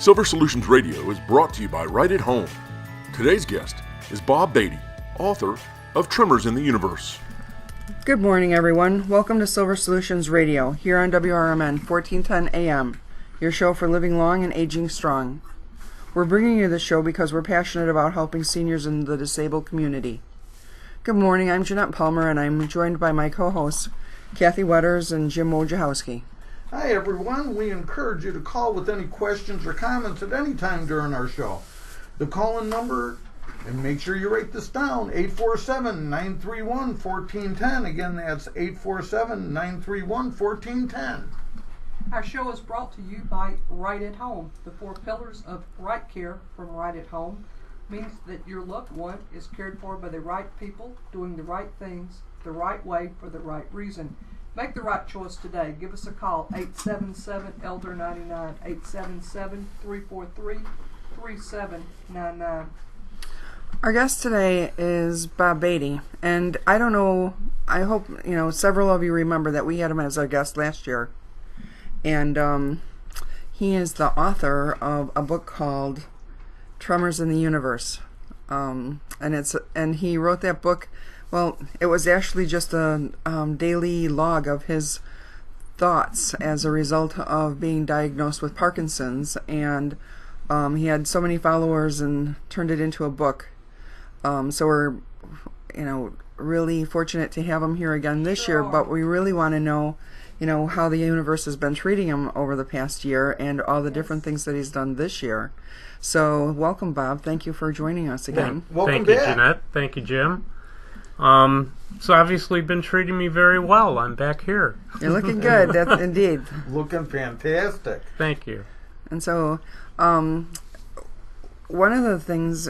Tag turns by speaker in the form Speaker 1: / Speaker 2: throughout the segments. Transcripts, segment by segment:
Speaker 1: Silver Solutions Radio is brought to you by Right at Home. Today's guest is Bob Baittie, author of Tremors in the Universe.
Speaker 2: Good morning, everyone. Welcome to Silver Solutions Radio, here on WRMN 1410 AM, your show for living long and aging strong. We're bringing you this show because we're passionate about helping seniors in the disabled community. Good morning, I'm Jeanette Palmer, and I'm joined by my co-hosts, Kathy Wetters and Jim Wojciechowski.
Speaker 3: Hi everyone, we encourage you to call with any questions or comments at any time during our show. The call-in number, and make sure you write this down, 847-931-1410. Again, that's 847-931-1410.
Speaker 4: Our show is brought to you by Right at Home. The 4 pillars of right care from Right at Home means that your loved one is cared for by the right people, doing the right things, the right way, for the right reason. Make the right choice today. Give us a call, 877-ELDER-99, 877-343-3799.
Speaker 2: Our guest today is Bob Baittie, and I don't know, I hope, several of you remember that we had him as our guest last year. And he is the author of a book called Tremors in the Universe. And he wrote that book. Well, it was actually just a daily log of his thoughts as a result of being diagnosed with Parkinson's, and he had so many followers and turned it into a book. So we're, really fortunate to have him here again this year, but we really want to know, how the universe has been treating him over the past year and all the different things that he's done this year. So welcome, Bob. Thank you for joining us again.
Speaker 3: Welcome
Speaker 5: Thank you,
Speaker 3: back.
Speaker 5: Jeanette. Thank you, Jim. It's obviously been treating me very well. I'm back here.
Speaker 2: You're looking good, that's indeed.
Speaker 3: Looking fantastic.
Speaker 5: Thank you.
Speaker 2: And so, one of the things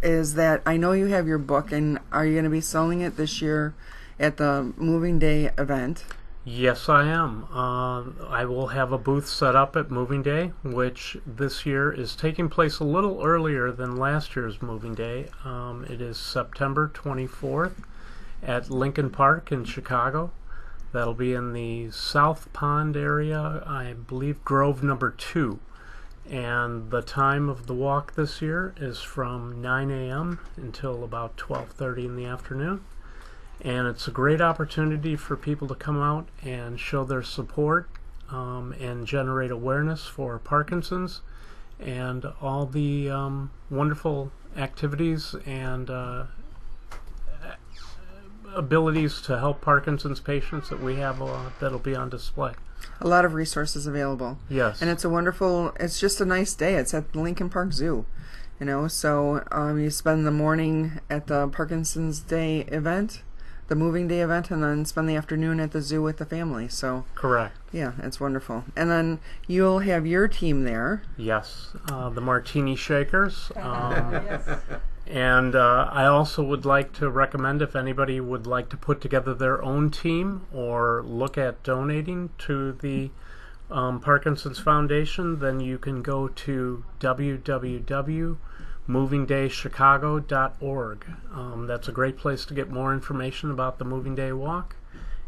Speaker 2: is that I know you have your book, and are you going to be selling it this year at the Moving Day event?
Speaker 5: Yes, I am. I will have a booth set up at Moving Day, which this year is taking place a little earlier than last year's Moving Day. It is September 24th at Lincoln Park in Chicago. That'll be in the South Pond area, I believe Grove number 2. And the time of the walk this year is from 9 a.m. until about 12:30 in the afternoon. And it's a great opportunity for people to come out and show their support and generate awareness for Parkinson's and all the wonderful activities and abilities to help Parkinson's patients that we have that'll be on display.
Speaker 2: A lot of resources available.
Speaker 5: Yes.
Speaker 2: And it's just a nice day. It's at the Lincoln Park Zoo. So you spend the morning at the Parkinsons Day event, the Moving Day event, and then spend the afternoon at the zoo with the family. So
Speaker 5: Correct.
Speaker 2: yeah, it's wonderful. And then you'll have your team there.
Speaker 5: Yes. The Martini Shakers.
Speaker 4: Yes.
Speaker 5: And I also would like to recommend, if anybody would like to put together their own team or look at donating to the Parkinson's Foundation, then you can go to www.movingdaychicago.org. That's a great place to get more information about the Moving Day Walk,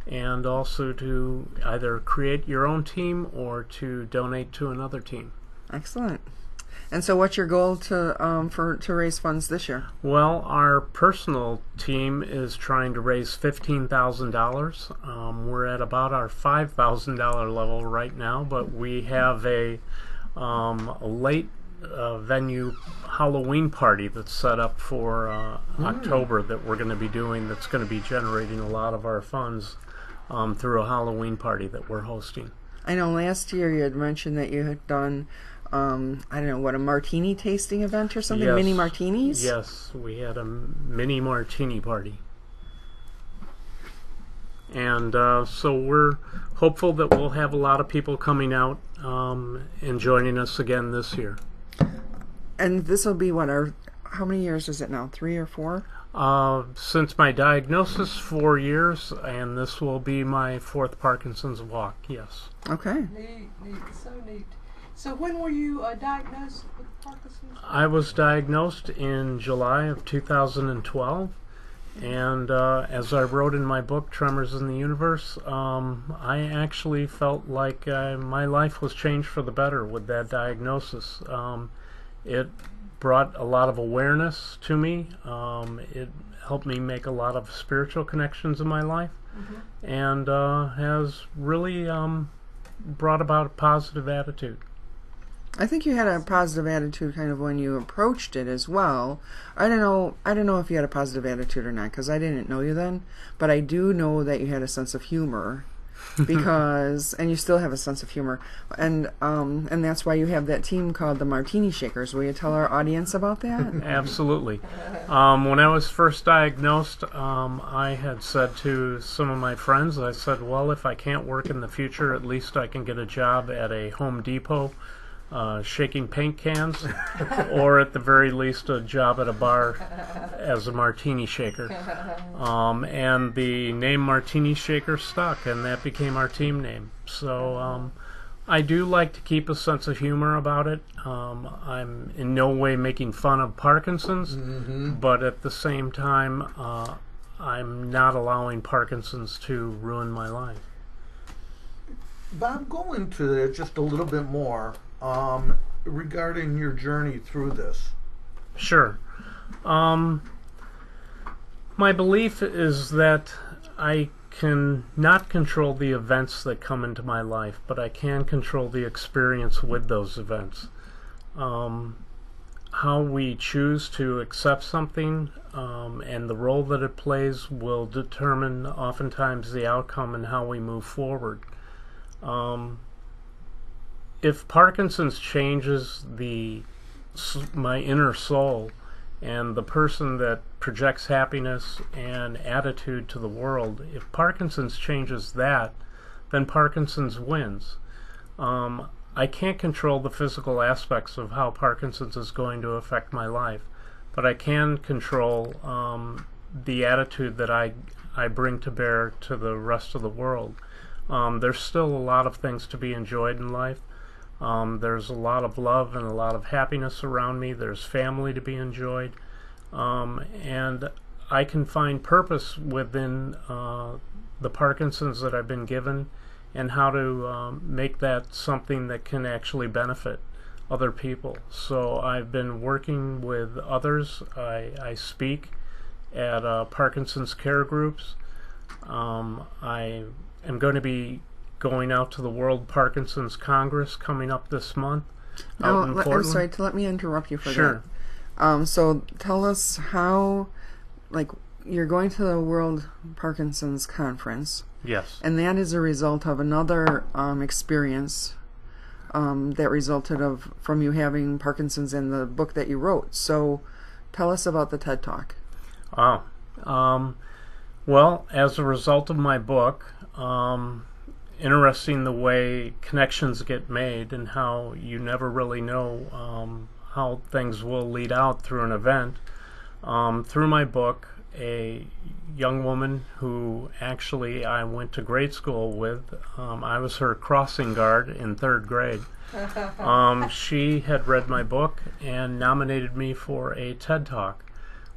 Speaker 5: and also to either create your own team or to donate to another team.
Speaker 2: Excellent. And so what's your goal to raise funds this year?
Speaker 5: Well, our personal team is trying to raise $15,000. We're at about our $5,000 level right now, but we have a late venue Halloween party that's set up for October that we're going to be doing, that's going to be generating a lot of our funds through a Halloween party that we're hosting.
Speaker 2: I know last year you had mentioned that you had done a martini tasting event or something?
Speaker 5: Yes.
Speaker 2: Mini martinis?
Speaker 5: Yes, we had a mini martini party. And so we're hopeful that we'll have a lot of people coming out and joining us again this year.
Speaker 2: And this will be how many years is it now? 3 or 4?
Speaker 5: Since my diagnosis, 4 years, and this will be my 4th Parkinson's walk, yes.
Speaker 2: Okay.
Speaker 4: Neat, so neat. So when were you diagnosed with Parkinson's?
Speaker 5: I was diagnosed in July of 2012, And as I wrote in my book, Tremors in the Universe, I actually felt like my life was changed for the better with that diagnosis. It brought a lot of awareness to me. It helped me make a lot of spiritual connections in my life, and has really brought about a positive attitude.
Speaker 2: I think you had a positive attitude kind of when you approached it as well. I don't know if you had a positive attitude or not, because I didn't know you then, but I do know that you had a sense of humor, because and you still have a sense of humor, and that's why you have that team called the Martini Shakers. Will you tell our audience about that?
Speaker 5: Absolutely. When I was first diagnosed, I had said to some of my friends, I said, well, if I can't work in the future, at least I can get a job at a Home Depot shaking paint cans, or at the very least a job at a bar as a martini shaker. And the name Martini Shaker stuck, and that became our team name. So I do like to keep a sense of humor about it. I'm in no way making fun of Parkinson's, but at the same time, I'm not allowing Parkinson's to ruin my life.
Speaker 3: Bob, go into it just a little bit more regarding your journey through this.
Speaker 5: Sure. My belief is that I can not control the events that come into my life, but I can control the experience with those events. How we choose to accept something and the role that it plays will determine oftentimes the outcome and how we move forward. If Parkinson's changes my inner soul and the person that projects happiness and attitude to the world, if Parkinson's changes that, then Parkinson's wins. I can't control the physical aspects of how Parkinson's is going to affect my life, but I can control the attitude that I bring to bear to the rest of the world. There's still a lot of things to be enjoyed in life. There's a lot of love and a lot of happiness around me. There's family to be enjoyed. And I can find purpose within the Parkinson's that I've been given, and how to make that something that can actually benefit other people. So I've been working with others. I speak at Parkinson's care groups. I am going to be going out to the World Parkinson's Congress coming up this month.
Speaker 2: I'm sorry to let me interrupt you for
Speaker 5: Sure.
Speaker 2: that. So tell us how, like, you're going to the World Parkinson's Conference.
Speaker 5: Yes.
Speaker 2: And that is a result of another experience that resulted from you having Parkinson's in the book that you wrote. So tell us about the TED Talk.
Speaker 5: Oh. Well, as a result of my book, interesting the way connections get made and how you never really know how things will lead out through an event. Through my book, a young woman who actually I went to grade school with, I was her crossing guard in 3rd grade. She had read my book and nominated me for a TED Talk,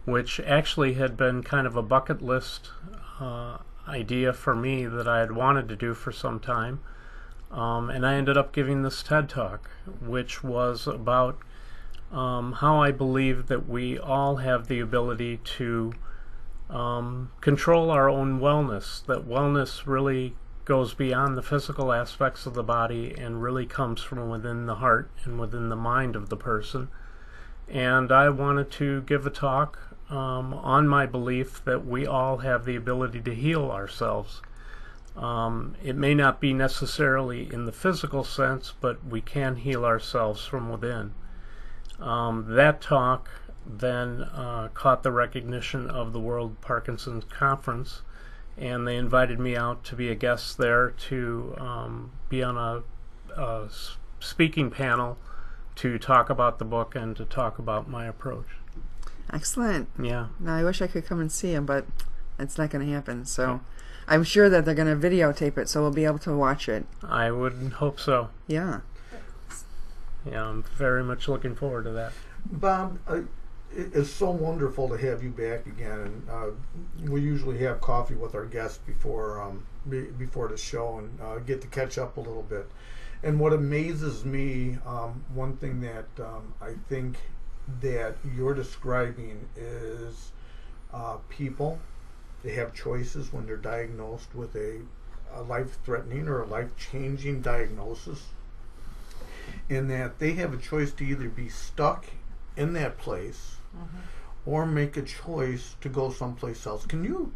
Speaker 5: which actually had been kind of a bucket list idea for me that I had wanted to do for some time. And I ended up giving this TED Talk, which was about how I believe that we all have the ability to control our own wellness, that wellness really goes beyond the physical aspects of the body and really comes from within the heart and within the mind of the person. And I wanted to give a talk on my belief that we all have the ability to heal ourselves. It may not be necessarily in the physical sense, but we can heal ourselves from within. That talk then caught the recognition of the World Parkinson's Conference, and they invited me out to be a guest there to be on a speaking panel to talk about the book and to talk about my approach.
Speaker 2: Excellent.
Speaker 5: Yeah.
Speaker 2: Now, I wish I could come and see him, but it's not going to happen. So I'm sure that they're going to videotape it, so we'll be able to watch it.
Speaker 5: I would hope so.
Speaker 2: Yeah.
Speaker 5: Yeah, I'm very much looking forward to that.
Speaker 3: Bob, it's so wonderful to have you back again. And we usually have coffee with our guests before the show and get to catch up a little bit. And what amazes me, one thing that I think that you're describing is people. They have choices when they're diagnosed with a life-threatening or a life-changing diagnosis, and that they have a choice to either be stuck in that place or make a choice to go someplace else. Can you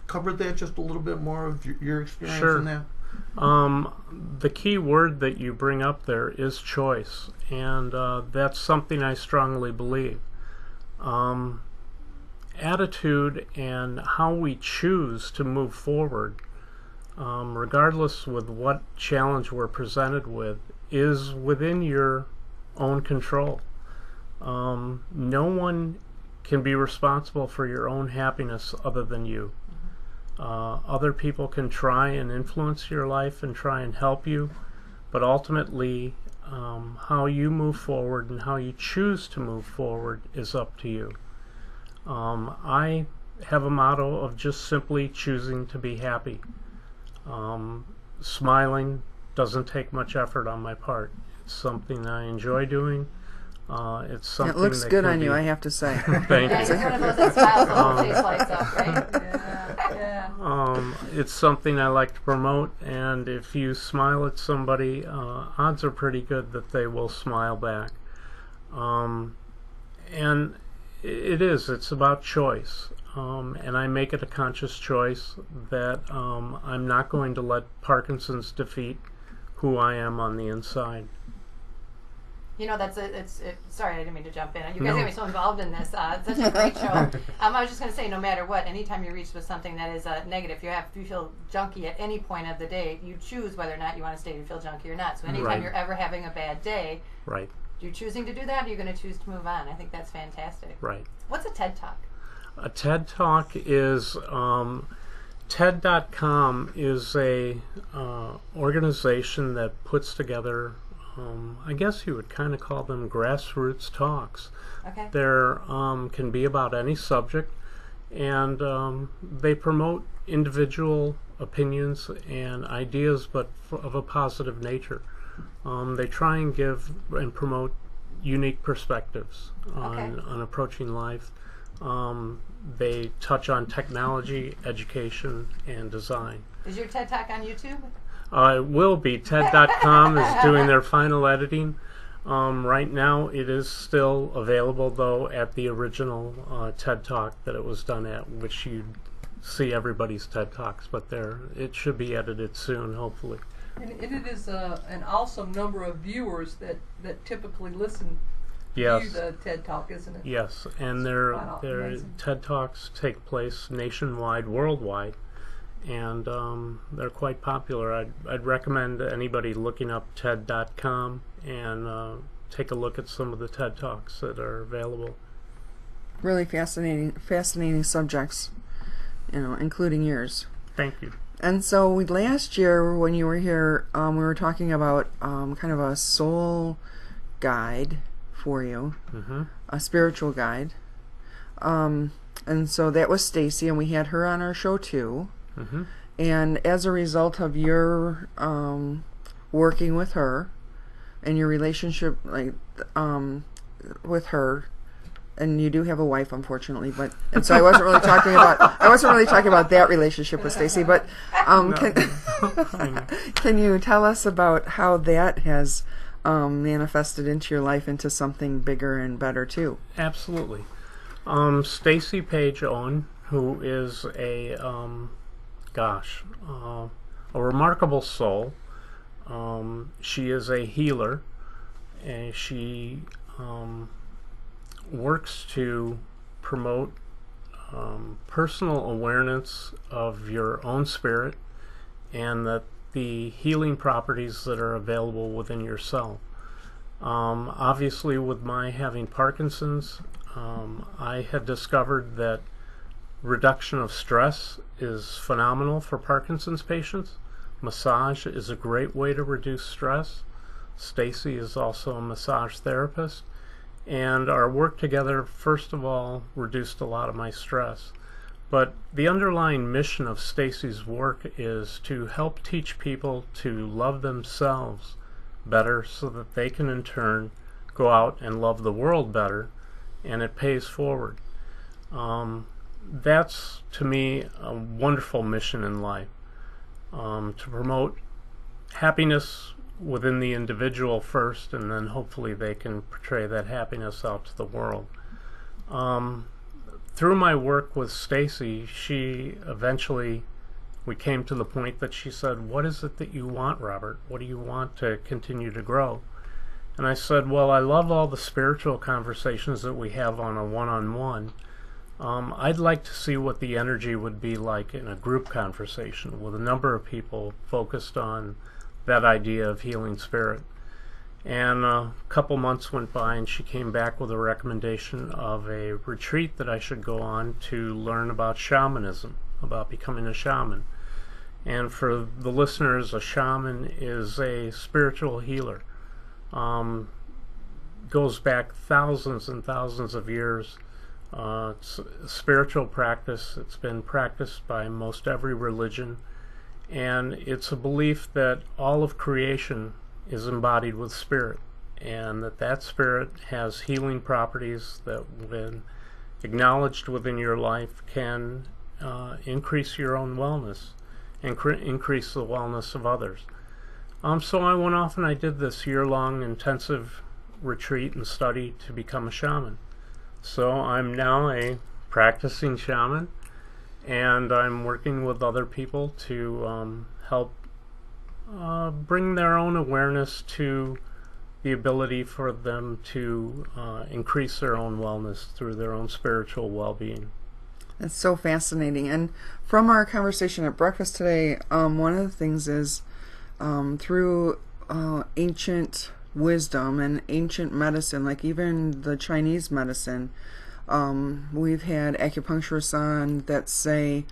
Speaker 3: cover that just a little bit more of your experience in that?
Speaker 5: The key word that you bring up there is choice, and that's something I strongly believe. Attitude and how we choose to move forward, regardless with what challenge we're presented with, is within your own control. No one can be responsible for your own happiness other than you. Other people can try and influence your life and try and help you, but ultimately how you move forward and how you choose to move forward is up to you. I have a motto of just simply choosing to be happy. Smiling doesn't take much effort on my part. It's something I enjoy doing. It's something
Speaker 2: it looks
Speaker 5: that
Speaker 2: good
Speaker 5: can
Speaker 2: on you,
Speaker 5: be-
Speaker 2: I have to say.
Speaker 5: Thank
Speaker 6: Yeah,
Speaker 5: you.
Speaker 6: he's one of those that smiles the whole face lights up, right?
Speaker 4: Yeah.
Speaker 5: It's something I like to promote, and if you smile at somebody, odds are pretty good that they will smile back. And it's about choice. And I make it a conscious choice that I'm not going to let Parkinson's defeat who I am on the inside.
Speaker 6: You know, sorry, I didn't mean to jump in. You
Speaker 5: No.
Speaker 6: guys got me so involved in this. It's such a great show. I was just going to say, no matter what, anytime you're reached with something that is negative, if you feel junky at any point of the day, you choose whether or not you want to stay to feel junky or not. So anytime
Speaker 5: Right.
Speaker 6: you're ever having a bad day,
Speaker 5: Right,
Speaker 6: you're choosing to do that, or you're going to choose to move on. I think that's fantastic.
Speaker 5: right.
Speaker 6: What's a TED Talk?
Speaker 5: A TED Talk is TED.com is a organization that puts together, I guess you would kind of call them grassroots talks.
Speaker 6: Okay.
Speaker 5: There can be about any subject, and they promote individual opinions and ideas, but of a positive nature. They try and give and promote unique perspectives on approaching life. They touch on technology, education, and design.
Speaker 6: Is your TED Talk on YouTube?
Speaker 5: It will be. TED.com is doing their final editing. Right now, it is still available, though, at the original TED Talk that it was done at, which you see everybody's TED Talks, but it should be edited soon, hopefully.
Speaker 4: And it is an awesome number of viewers that typically listen
Speaker 5: Yes.
Speaker 4: to the TED Talk, isn't it?
Speaker 5: Yes, and their
Speaker 4: amazing.
Speaker 5: TED Talks take place nationwide, worldwide, and they're quite popular. I'd recommend anybody looking up TED.com and take a look at some of the TED Talks that are available.
Speaker 2: Really fascinating subjects, including yours.
Speaker 5: Thank you.
Speaker 2: And so last year when you were here, we were talking about kind of a soul guide for you, a spiritual guide. And so that was Stacy, and we had her on our show too. And as a result of your working with her and your relationship with her, and you do have a wife, unfortunately, and so I wasn't really talking about that relationship with Stacy, but can you tell us about how that has manifested into your life into something bigger and better too?
Speaker 5: Absolutely. Stacy Page Owen, who is a remarkable soul. She is a healer, and she works to promote personal awareness of your own spirit and the healing properties that are available within yourself. Obviously, with my having Parkinson's, I had discovered that reduction of stress is phenomenal for Parkinson's patients. Massage is a great way to reduce stress. Stacy is also a massage therapist, And our work together, first of all, reduced a lot of my stress. But the underlying mission of Stacy's work is to help teach people to love themselves better so that they can in turn go out and love the world better, and it pays forward. That's, to me, a wonderful mission in life, to promote happiness within the individual first, and then hopefully they can portray that happiness out to the world. Through my work with Stacy, we came to the point that she said, "What is it that you want, Robert? What do you want to continue to grow?" And I said, "Well, I love all the spiritual conversations that we have on a one-on-one. I'd like to see what the energy would be like in a group conversation with a number of people focused on that idea of healing spirit." And a couple months went by, and she came back with a recommendation of a retreat that I should go on to learn about shamanism, about becoming a shaman. And for the listeners, a shaman is a spiritual healer. Goes back thousands and thousands of years. It's a spiritual practice. It's been practiced by most every religion. And it's a belief that all of creation is embodied with spirit, and that spirit has healing properties that, when acknowledged within your life, can increase your own wellness and increase the wellness of others. So I went off and I did this year-long intensive retreat and study to become a shaman. So I'm now a practicing shaman, and I'm working with other people to help bring their own awareness to the ability for them to increase their own wellness through their own spiritual well-being.
Speaker 2: It's so fascinating. And from our conversation at breakfast today, one of the things is through ancient wisdom and ancient medicine, like even the Chinese medicine, we've had acupuncturists on that say,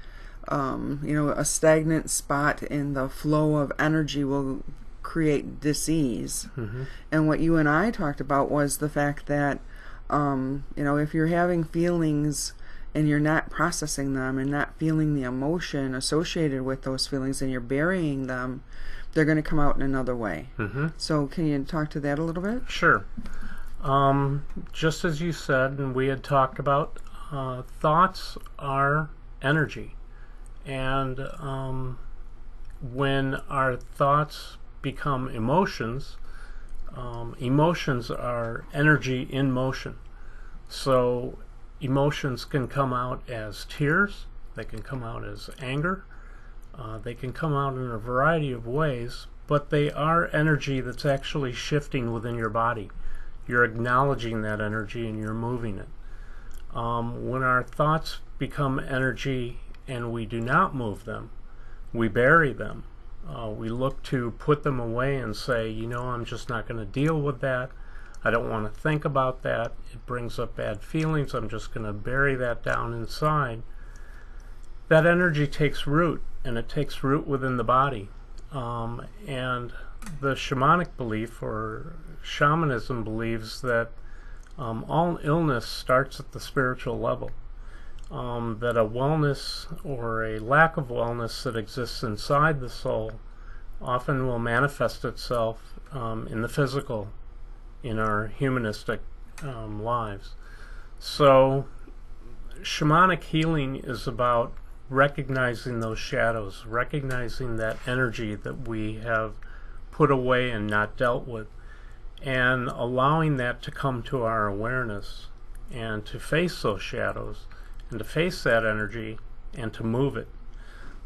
Speaker 2: a stagnant spot in the flow of energy will create disease.
Speaker 5: Mm-hmm.
Speaker 2: And what you and I talked about was the fact that, if you're having feelings and you're not processing them and not feeling the emotion associated with those feelings, and you're burying them, they're going to come out in another way.
Speaker 5: Mm-hmm.
Speaker 2: So can you talk to that a little bit?
Speaker 5: Sure. Just as you said, and we had talked about, thoughts are energy. And when our thoughts become emotions, emotions are energy in motion. So emotions can come out as tears, they can come out as anger, they can come out in a variety of ways, but they are energy that's actually shifting within your body. You're acknowledging that energy and you're moving it. When our thoughts become energy and we do not move them, we bury them. We look to put them away and say, I'm just not going to deal with that. I don't want to think about that. It brings up bad feelings. I'm just going to bury that down inside. That energy takes root, and it takes root within the body. And the shamanic belief, or shamanism, believes that all illness starts at the spiritual level. That a wellness or a lack of wellness that exists inside the soul often will manifest itself in the physical, in our humanistic lives. So shamanic healing is about recognizing those shadows, recognizing that energy that we have put away and not dealt with, and allowing that to come to our awareness and to face those shadows and to face that energy and to move it.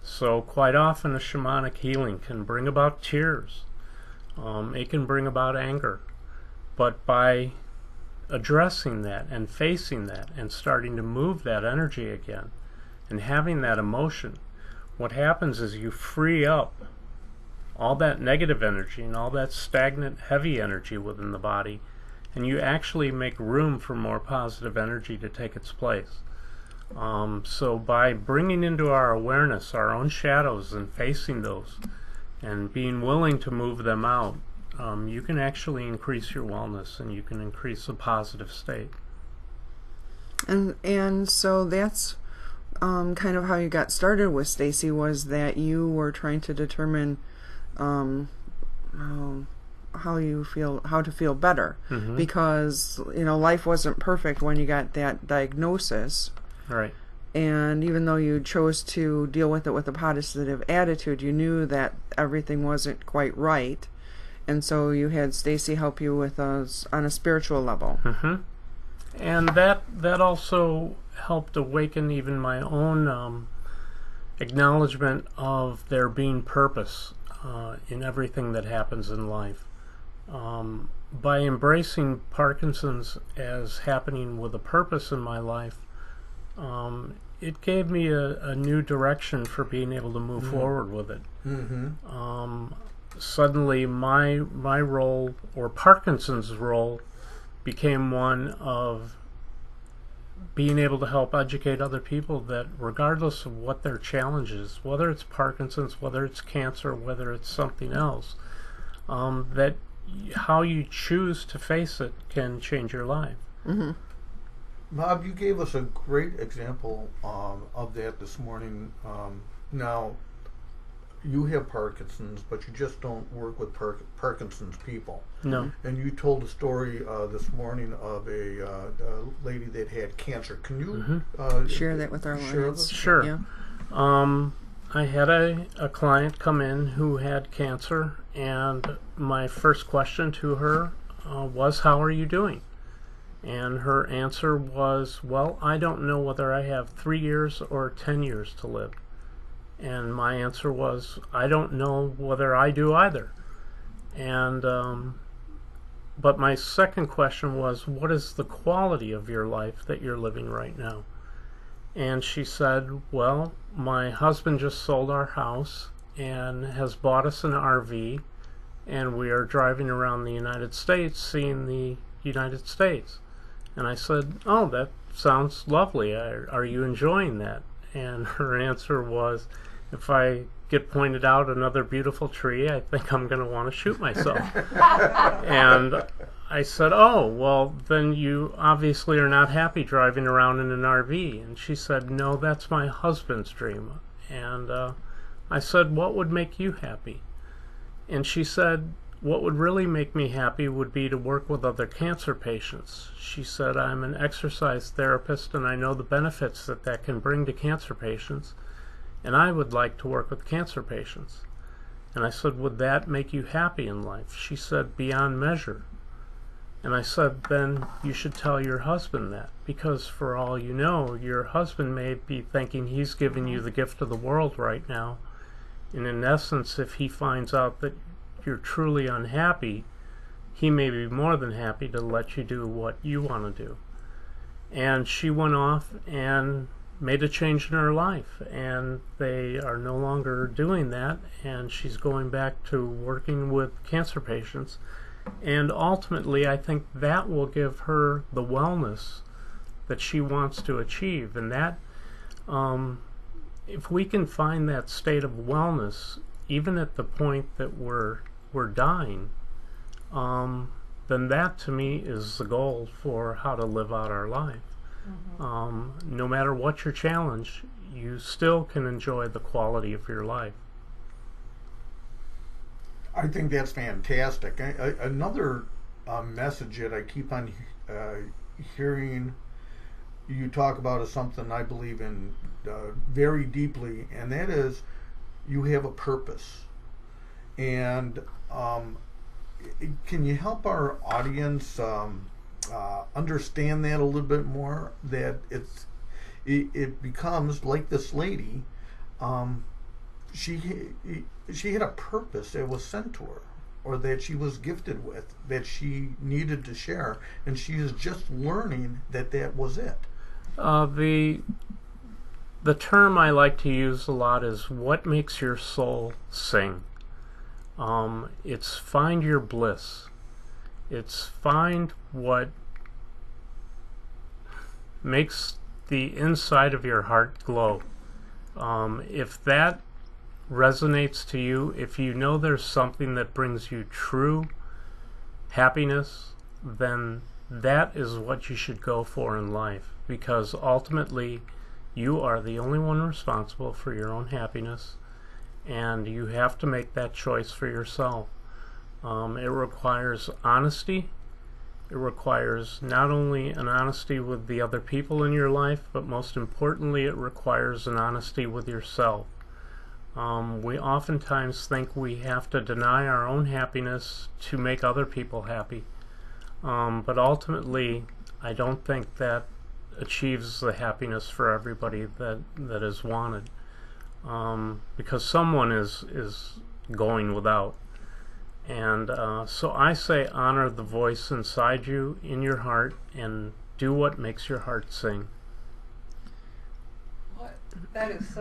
Speaker 5: So quite often a shamanic healing can bring about tears. It can bring about anger. But by addressing that and facing that and starting to move that energy again and having that emotion, what happens is you free up all that negative energy and all that stagnant, heavy energy within the body, and you actually make room for more positive energy to take its place. So by bringing into our awareness our own shadows and facing those and being willing to move them out, you can actually increase your wellness and you can increase a positive state.
Speaker 2: And so that's kind of how you got started with Stacy, was that you were trying to determine how to feel better, because life wasn't perfect when you got that diagnosis.
Speaker 5: Right.
Speaker 2: And even though you chose to deal with it with a positive attitude, you knew that everything wasn't quite right, and so you had Stacy help you with us on a spiritual level.
Speaker 5: And that also helped awaken even my own acknowledgement of there being purpose in everything that happens in life. By embracing Parkinson's as happening with a purpose in my life, it gave me a new direction for being able to move forward with it. Suddenly my role, or Parkinson's role, became one of being able to help educate other people that regardless of what their challenge is, whether it's Parkinson's, whether it's cancer, whether it's something else, that how you choose to face it can change your life.
Speaker 3: Bob, you gave us a great example of that this morning. Now, you have Parkinson's, but you just don't work with Parkinson's people.
Speaker 5: No.
Speaker 3: And you told a story this morning of a lady that had cancer. Can you
Speaker 2: share that with our audience?
Speaker 5: Sure.
Speaker 2: Yeah.
Speaker 5: I had a client come in who had cancer, and my first question to her was, "How are you doing?" And her answer was, "Well, I don't know whether I have 3 years or 10 years to live." And my answer was, "I don't know whether I do either." And but my second question was, "What is the quality of your life that you're living right now?" And she said, "Well, my husband just sold our house and has bought us an RV, and we are driving around the United States, seeing the United States." And I said, "Oh, that sounds lovely. Are you enjoying that?" And her answer was, "If I get pointed out another beautiful tree, I think I'm going to want to shoot myself." And I said, "Oh, well, then you obviously are not happy driving around in an RV." And she said, "No, that's my husband's dream." And I said, "What would make you happy?" And she said, "What would really make me happy would be to work with other cancer patients." She said, "I'm an exercise therapist and I know the benefits that can bring to cancer patients, and I would like to work with cancer patients." And I said, "Would that make you happy in life?" She said, "Beyond measure." And I said, "Then you should tell your husband that, because for all you know, your husband may be thinking he's giving you the gift of the world right now. And in essence, if he finds out that you're truly unhappy, he may be more than happy to let you do what you want to do." And she went off and made a change in her life, and they are no longer doing that, and she's going back to working with cancer patients. And ultimately, I think that will give her the wellness that she wants to achieve. And that, if we can find that state of wellness, even at the point that we're dying, then that to me is the goal for how to live out our life. No matter what your challenge, you still can enjoy the quality of your life.
Speaker 3: I think that's fantastic. Another message that I keep on hearing you talk about is something I believe in very deeply, and that is you have a purpose. And can you help our audience understand that a little bit more? That it becomes like this lady. She had a purpose that was sent to her, or that she was gifted with, that she needed to share, and she is just learning that was it.
Speaker 5: The term I like to use a lot is what makes your soul sing. It's find your bliss. It's find what makes the inside of your heart glow. If that resonates to you, if you know there's something that brings you true happiness, then that is what you should go for in life, because ultimately you are the only one responsible for your own happiness, and you have to make that choice for yourself. It requires honesty. It requires not only an honesty with the other people in your life, but most importantly, it requires an honesty with yourself. We oftentimes think we have to deny our own happiness to make other people happy. But ultimately, I don't think that achieves the happiness for everybody that is wanted. Because someone is going without. And so I say honor the voice inside you, in your heart, and do what makes your heart sing.
Speaker 4: That is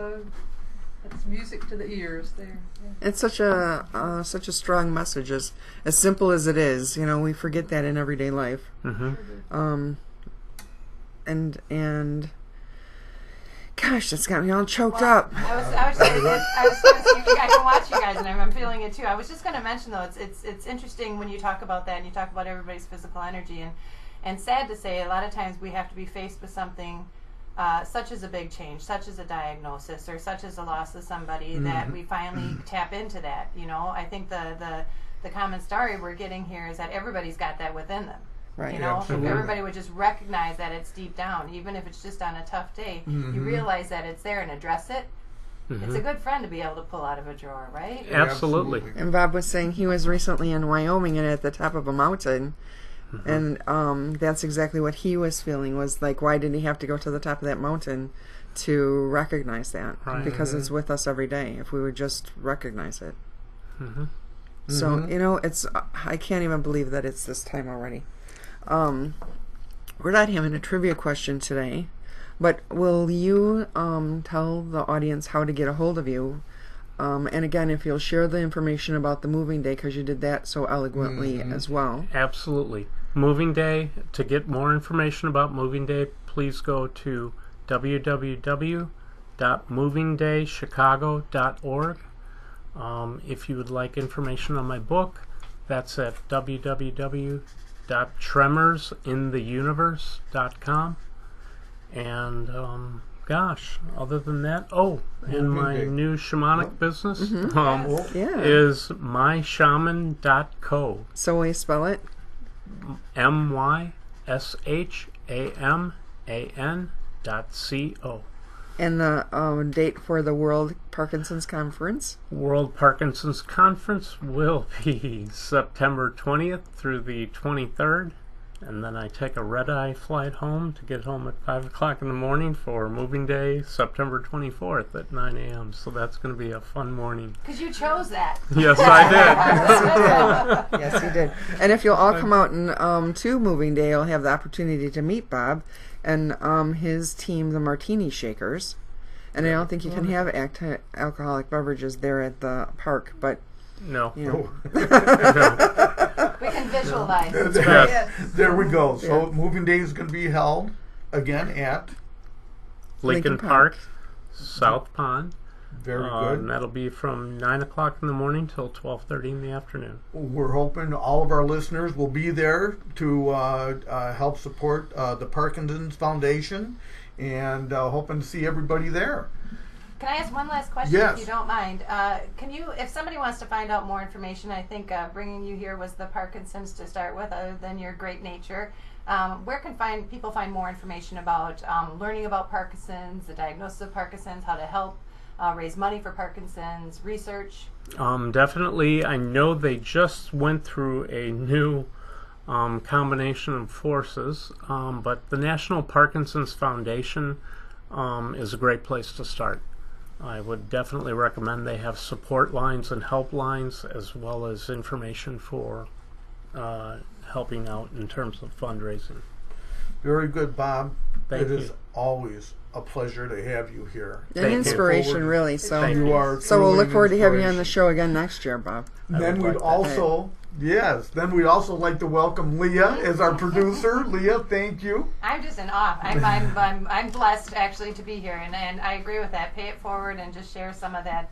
Speaker 4: that's music to the ears there. Yeah.
Speaker 2: It's such a strong message, as simple as it is. You know, we forget that in everyday life.
Speaker 5: Mm-hmm.
Speaker 2: And gosh, that's got me all choked up.
Speaker 6: I was going to see. I can watch you guys, and I'm feeling it too. I was just going to mention though, it's interesting when you talk about that, and you talk about everybody's physical energy, and sad to say, a lot of times we have to be faced with something such as a big change, such as a diagnosis, or such as a loss of somebody, that we finally tap into that. You know, I think the common story we're getting here is that everybody's got that within them.
Speaker 2: Right.
Speaker 6: You know,
Speaker 3: Absolutely.
Speaker 6: if everybody would just recognize that it's deep down, even if it's just on a tough day, you realize that it's there and address it. It's a good friend to be able to pull out of a drawer, right?
Speaker 5: Absolutely.
Speaker 2: And Bob was saying he was recently in Wyoming and at the top of a mountain. And that's exactly what he was feeling, was like, why did he have to go to the top of that mountain to recognize that?
Speaker 5: Right.
Speaker 2: Because it's with us every day, if we would just recognize it.
Speaker 5: Mm-hmm.
Speaker 2: So, you know, I can't even believe that it's this time already. We're not having a trivia question today, but will you tell the audience how to get a hold of you? And again, if you'll share the information about the moving day, because you did that so eloquently as well.
Speaker 5: Absolutely. Moving Day, to get more information about Moving Day, please go to www.movingdaychicago.org. If you would like information on my book, that's at www.tremorsintheuniverse.com. And gosh, other than that, and my new shamanic business
Speaker 2: Yeah.
Speaker 5: is myshaman.co.
Speaker 2: So will you spell it?
Speaker 5: myshaman.co.
Speaker 2: And the date for the World Parkinson's Conference?
Speaker 5: World Parkinson's Conference will be September 20th through the 23rd. And then I take a red-eye flight home to get home at 5 o'clock in the morning for Moving Day, September 24th at 9 a.m. So that's going to be a fun morning.
Speaker 6: Because you chose that.
Speaker 5: Yes, I did.
Speaker 2: Yes, you did. And if you'll all come out and to Moving Day, you'll have the opportunity to meet Bob and his team, the Martini Shakers. And I don't think you can have alcoholic beverages there at the park, but
Speaker 5: No.
Speaker 2: you know.
Speaker 6: We can visualize.
Speaker 3: There we go. So Moving Day is going to be held again at
Speaker 5: Lincoln Park, South Pond.
Speaker 3: very
Speaker 5: And
Speaker 3: good.
Speaker 5: that'll be from 9 o'clock in the morning till 12:30 in the afternoon.
Speaker 3: We're hoping all of our listeners will be there to help support the Parkinson's Foundation, and hoping to see everybody there.
Speaker 6: Can I ask one last question,
Speaker 3: Yes.
Speaker 6: if you don't mind? Can you, if somebody wants to find out more information, I think bringing you here was the Parkinson's to start with, other than your great nature. Where can people find more information about learning about Parkinson's, the diagnosis of Parkinson's, how to help raise money for Parkinson's, research?
Speaker 5: Definitely. I know they just went through a new combination of forces, but the National Parkinson's Foundation is a great place to start. I would definitely recommend they have support lines and helplines, as well as information for helping out in terms of fundraising.
Speaker 3: Very good, Bob.
Speaker 5: Thank
Speaker 3: It
Speaker 5: you.
Speaker 3: is always a pleasure to have you here.
Speaker 2: An
Speaker 5: Thank you.
Speaker 2: inspiration, really. So,
Speaker 5: Thank
Speaker 3: You are
Speaker 2: so we'll
Speaker 3: truly
Speaker 2: look
Speaker 3: an
Speaker 2: forward to having you on the
Speaker 3: inspiration.
Speaker 2: show again next year, Bob.
Speaker 3: Then
Speaker 5: would
Speaker 3: we'd
Speaker 5: like that.
Speaker 3: also, then we'd also like to welcome Leah as our producer. Leah, thank you.
Speaker 6: I'm just in awe. I'm blessed actually to be here, and I agree with that. Pay it forward and just share some of that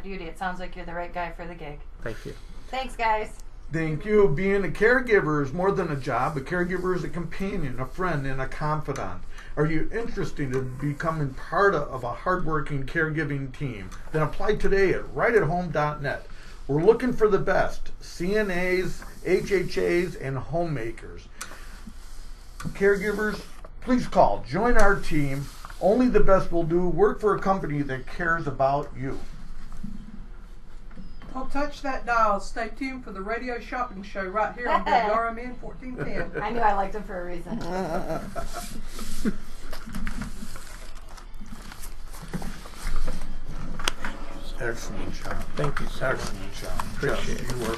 Speaker 6: beauty. It sounds like you're the right guy for the gig.
Speaker 5: Thank you.
Speaker 6: Thanks, guys.
Speaker 3: Thank you. Being a caregiver is more than a job. A caregiver is a companion, a friend, and a confidant. Are you interested in becoming part of a hardworking caregiving team? Then apply today at rightathome.net. We're looking for the best CNAs, HHAs, and homemakers. Caregivers, please call. Join our team. Only the best will do. Work for a company that cares about you.
Speaker 4: Don't touch that dial. Stay tuned for the radio shopping show right here on WRMN 1410.
Speaker 6: I knew I liked him for a reason.
Speaker 3: Excellent job.
Speaker 5: Thank you so much.
Speaker 3: Excellent job.
Speaker 5: Appreciate
Speaker 3: Yes,
Speaker 5: it.
Speaker 3: you were